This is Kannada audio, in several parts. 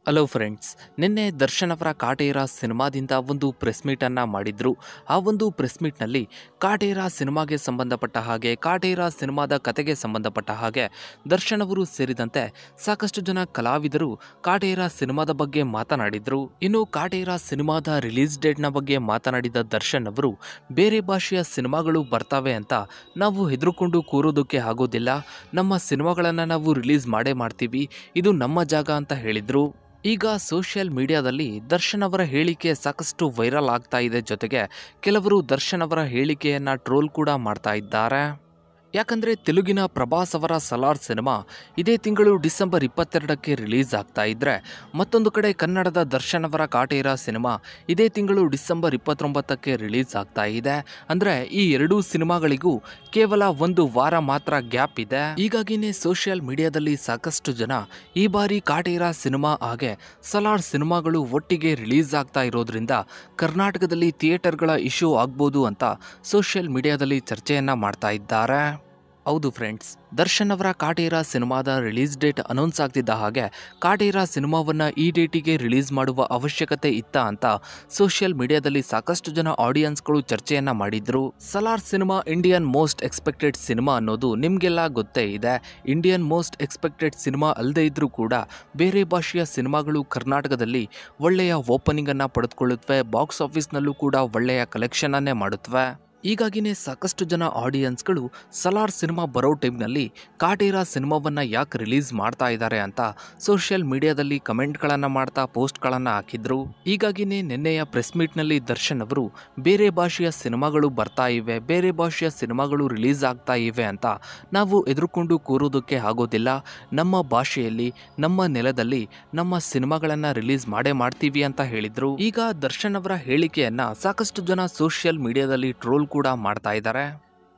ಹಲೋ ಫ್ರೆಂಡ್ಸ್, ನಿನ್ನೆ ದರ್ಶನ್ ಅವರ ಕಾಟೇರ ಸಿನಿಮಾದಿಂದ ಒಂದು ಪ್ರೆಸ್ ಮೀಟನ್ನು ಮಾಡಿದ್ರು. ಆ ಒಂದು ಪ್ರೆಸ್ ಮೀಟ್ನಲ್ಲಿ ಕಾಟೇರ ಸಿನಿಮಾಗೆ ಸಂಬಂಧಪಟ್ಟ ಹಾಗೆ, ಕಾಟೇರ ಸಿನಿಮಾದ ಕತೆಗೆ ಸಂಬಂಧಪಟ್ಟ ಹಾಗೆ ದರ್ಶನ್ ಅವರು ಸೇರಿದಂತೆ ಸಾಕಷ್ಟು ಜನ ಕಲಾವಿದರು ಕಾಟೇರ ಸಿನಿಮಾದ ಬಗ್ಗೆ ಮಾತನಾಡಿದ್ರು. ಇನ್ನು ಕಾಟೇರ ಸಿನಿಮಾದ ರಿಲೀಸ್ ಡೇಟ್ನ ಬಗ್ಗೆ ಮಾತನಾಡಿದ ದರ್ಶನ್ ಅವರು, ಬೇರೆ ಭಾಷೆಯ ಸಿನಿಮಾಗಳು ಬರ್ತವೆ ಅಂತ ನಾವು ಹೆದರ್ಕೊಂಡು ಕೂರೋದಕ್ಕೆ ಆಗೋದಿಲ್ಲ. ನಮ್ಮ ಸಿನಿಮಾಗಳನ್ನು ನಾವು ರಿಲೀಸ್ ಮಾಡೇ ಮಾಡ್ತೀವಿ, ಇದು ನಮ್ಮ ಜಾಗ ಅಂತ ಹೇಳಿದ್ರು. ಈಗ ಸೋಷಿಯಲ್ ಮೀಡಿಯಾದಲ್ಲಿ ದರ್ಶನ್ ಅವರ ಹೇಳಿಕೆ ಸಾಕಷ್ಟು ವೈರಲ್ ಆಗ್ತಾ ಇದೆ. ಜೊತೆಗೆ ಕೆಲವರು ದರ್ಶನ್ ಅವರ ಹೇಳಿಕೆಯನ್ನ ಟ್ರೋಲ್ ಕೂಡ ಮಾಡ್ತಾ ಇದ್ದಾರೆ. ಯಾಕಂದರೆ ತೆಲುಗಿನ ಪ್ರಭಾಸ್ ಅವರ ಸಲಾರ್ ಸಿನಿಮಾ ಇದೇ ತಿಂಗಳು ಡಿಸೆಂಬರ್ 22ಕ್ಕೆ ರಿಲೀಸ್ ಆಗ್ತಾ ಇದ್ರೆ, ಮತ್ತೊಂದು ಕಡೆ ಕನ್ನಡದ ದರ್ಶನ್ ಅವರ ಕಾಟೇರ ಸಿನಿಮಾ ಇದೇ ತಿಂಗಳು ಡಿಸೆಂಬರ್ 29ಕ್ಕೆ ರಿಲೀಸ್ ಆಗ್ತಾ ಇದೆ. ಅಂದರೆ ಈ ಎರಡೂ ಸಿನಿಮಾಗಳಿಗೂ ಕೇವಲ ಒಂದು ವಾರ ಮಾತ್ರ ಗ್ಯಾಪ್ ಇದೆ. ಹೀಗಾಗಿನೇ ಸೋಷಿಯಲ್ ಮೀಡಿಯಾದಲ್ಲಿ ಸಾಕಷ್ಟು ಜನ ಈ ಬಾರಿ ಕಾಟೇರ ಸಿನಿಮಾ ಹಾಗೆ ಸಲಾರ್ ಸಿನಿಮಾಗಳು ಒಟ್ಟಿಗೆ ರಿಲೀಸ್ ಆಗ್ತಾ ಇರೋದ್ರಿಂದ ಕರ್ನಾಟಕದಲ್ಲಿ ಥಿಯೇಟರ್ಗಳ ಇಶ್ಯೂ ಆಗ್ಬೋದು ಅಂತ ಸೋಷಿಯಲ್ ಮೀಡಿಯಾದಲ್ಲಿ ಚರ್ಚೆಯನ್ನ ಮಾಡ್ತಾ ಇದ್ದಾರೆ. ಹೌದು ಫ್ರೆಂಡ್ಸ್, ದರ್ಶನ್ ಅವರ ಕಾಟೇರ ಸಿನಿಮಾದ ರಿಲೀಸ್ ಡೇಟ್ ಅನೌನ್ಸ್ ಆಗ್ತಿದ್ದ ಹಾಗೆ ಕಾಟೇರ ಸಿನಿಮಾವನ್ನ ಈ ಡೇಟಿಗೆ ರಿಲೀಸ್ ಮಾಡುವ ಅವಶ್ಯಕತೆ ಇತ್ತ ಅಂತ ಸೋಷಿಯಲ್ ಮೀಡಿಯಾದಲ್ಲಿ ಸಾಕಷ್ಟು ಜನ ಆಡಿಯನ್ಸ್ಗಳು ಚರ್ಚೆಯನ್ನ ಮಾಡಿದ್ರು. Salaar cinema Indian most expected cinema ಅನ್ನೋದು ನಿಮ್ಗೆಲ್ಲ ಗೊತ್ತೇ ಇದೆ. ಇಂಡಿಯನ್ ಮೋಸ್ಟ್ ಎಕ್ಸ್ಪೆಕ್ಟೆಡ್ ಸಿನಿಮಾ ಅಲ್ಲದೆ ಇದ್ರೂ ಕೂಡ ಬೇರೆ ಭಾಷೆಯ ಸಿನಿಮಾಗಳು ಕರ್ನಾಟಕದಲ್ಲಿ ಒಳ್ಳೆಯ ಓಪನಿಂಗ್ ಅನ್ನ ಪಡೆದುಕೊಳ್ಳುತ್ತವೆ, ಬಾಕ್ಸ್ ಆಫೀಸ್ನಲ್ಲೂ ಕೂಡ ಒಳ್ಳೆಯ ಕಲೆಕ್ಷನ್ ಅನ್ನೇ ಮಾಡುತ್ತವೆ. ಹೀಗಾಗಿನೇ ಸಾಕಷ್ಟು ಜನ ಆಡಿಯನ್ಸ್ಗಳು ಸಲಾರ್ ಸಿನಿಮಾ ಬರೋ ಟೈಮ್ನಲ್ಲಿ ಕಾಟೇರ ಸಿನಿಮಾವನ್ನು ಯಾಕೆ ರಿಲೀಸ್ ಮಾಡ್ತಾ ಇದ್ದಾರೆ ಅಂತ ಸೋಷಿಯಲ್ ಮೀಡಿಯಾದಲ್ಲಿ ಕಮೆಂಟ್ಗಳನ್ನು ಮಾಡ್ತಾ ಪೋಸ್ಟ್ಗಳನ್ನು ಹಾಕಿದ್ರು. ಹೀಗಾಗಿನೇ ನಿನ್ನೆಯ ಪ್ರೆಸ್ ಮೀಟ್ನಲ್ಲಿ ದರ್ಶನ್ ಅವರು ಬೇರೆ ಭಾಷೆಯ ಸಿನಿಮಾಗಳು ಬರ್ತಾ ಇವೆ, ಬೇರೆ ಭಾಷೆಯ ಸಿನಿಮಾಗಳು ರಿಲೀಸ್ ಆಗ್ತಾ ಇವೆ ಅಂತ ನಾವು ಎದುರುಕೊಂಡು ಕೂರೋದಕ್ಕೆ ಆಗೋದಿಲ್ಲ. ನಮ್ಮ ಭಾಷೆಯಲ್ಲಿ, ನಮ್ಮ ನೆಲದಲ್ಲಿ ನಮ್ಮ ಸಿನಿಮಾಗಳನ್ನು ರಿಲೀಸ್ ಮಾಡೇ ಮಾಡ್ತೀವಿ ಅಂತ ಹೇಳಿದ್ರು. ಈಗ ದರ್ಶನ್ ಅವರ ಹೇಳಿಕೆಯನ್ನ ಸಾಕಷ್ಟು ಜನ ಸೋಷಿಯಲ್ ಮೀಡಿಯಾದಲ್ಲಿ ಟ್ರೋಲ್ ಕೂಡ ಮಾಡ್ತಾ ಇದ್ದಾರೆ.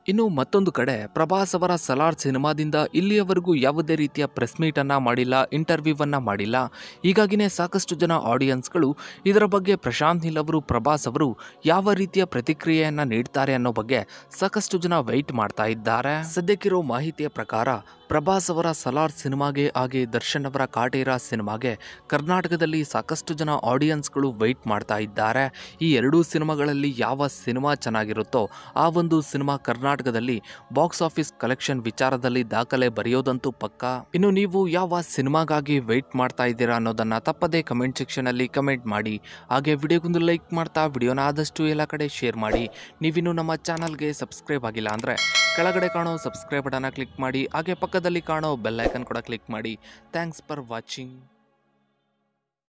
ಇನ್ನು ಮತ್ತೊಂದು ಕಡೆ ಪ್ರಭಾಸ್ ಅವರ ಸಲಾರ್ ಸಿನಿಮಾದಿಂದ ಇಲ್ಲಿಯವರೆಗೂ ಯಾವುದೇ ರೀತಿಯ ಪ್ರೆಸ್ ಮೀಟ್ ಅನ್ನ ಮಾಡಿಲ್ಲ, ಇಂಟರ್ವ್ಯೂವನ್ನ ಮಾಡಿಲ್ಲ. ಹೀಗಾಗಿನೇ ಸಾಕಷ್ಟು ಜನ ಆಡಿಯನ್ಸ್ಗಳು ಇದರ ಬಗ್ಗೆ ಪ್ರಶಾಂತ್ ನೀಲ್ ಅವರು, ಪ್ರಭಾಸ್ ಅವರು ಯಾವ ರೀತಿಯ ಪ್ರತಿಕ್ರಿಯೆಯನ್ನ ನೀಡ್ತಾರೆ ಅನ್ನೋ ಬಗ್ಗೆ ಸಾಕಷ್ಟು ಜನ ವೆಯ್ಟ್ ಮಾಡ್ತಾ ಇದ್ದಾರೆ. ಸದ್ಯಕ್ಕಿರೋ ಮಾಹಿತಿಯ ಪ್ರಕಾರ ಪ್ರಭಾಸ್ ಅವರ ಸಲಾರ್ ಸಿನಿಮಾಗೆ ಹಾಗೆ ದರ್ಶನ್ ಅವರ ಕಾಟೇರ ಸಿನಿಮಾಗೆ ಕರ್ನಾಟಕದಲ್ಲಿ ಸಾಕಷ್ಟು ಜನ ಆಡಿಯನ್ಸ್ಗಳು ವೆಯ್ಟ್ ಮಾಡ್ತಾ ಇದ್ದಾರೆ. ಈ ಎರಡೂ ಸಿನಿಮಾಗಳಲ್ಲಿ ಯಾವ ಸಿನಿಮಾ ಚೆನ್ನಾಗಿರುತ್ತೋ ಆ ಒಂದು ಸಿನಿಮಾ ಕರ್ನಾಟಕದಲ್ಲಿ ಬಾಕ್ಸ್ ಆಫೀಸ್ ಕಲೆಕ್ಷನ್ ವಿಚಾರದಲ್ಲಿ ದಾಖಲೆ ಬರೆಯೋದಂತೂ ಪಕ್ಕಾ. ಇನ್ನು ನೀವು ಯಾವ ಸಿನಿಮಾಗಾಗಿ ವೆಯ್ಟ್ ಮಾಡ್ತಾ ಇದ್ದೀರಾ ಅನ್ನೋದನ್ನ ತಪ್ಪದೇ ಕಮೆಂಟ್ ಸೆಕ್ಷನ್ ಅಲ್ಲಿ ಕಮೆಂಟ್ ಮಾಡಿ. ಹಾಗೆ ವಿಡಿಯೋಗೊಂದು ಲೈಕ್ ಮಾಡ್ತಾ ವಿಡಿಯೋನ ಆದಷ್ಟು ಎಲ್ಲ ಕಡೆ ಶೇರ್ ಮಾಡಿ. ನೀವಿನ್ನು ನಮ್ಮ ಚಾನಲ್ಗೆ ಸಬ್ಸ್ಕ್ರೈಬ್ ಆಗಿಲ್ಲ ಅಂದರೆ ಕೆಳಗಡೆ ಕಾಣೋ ಸಬ್ಸ್ಕ್ರೈಬ್ ಬಟನ್ನ ಕ್ಲಿಕ್ ಮಾಡಿ. ಹಾಗೆ ಪಕ್ಕದಲ್ಲಿ ಕಾಣೋ ಬೆಲ್ ಐಕನ್ ಕೂಡ ಕ್ಲಿಕ್ ಮಾಡಿ. Thanks for watching.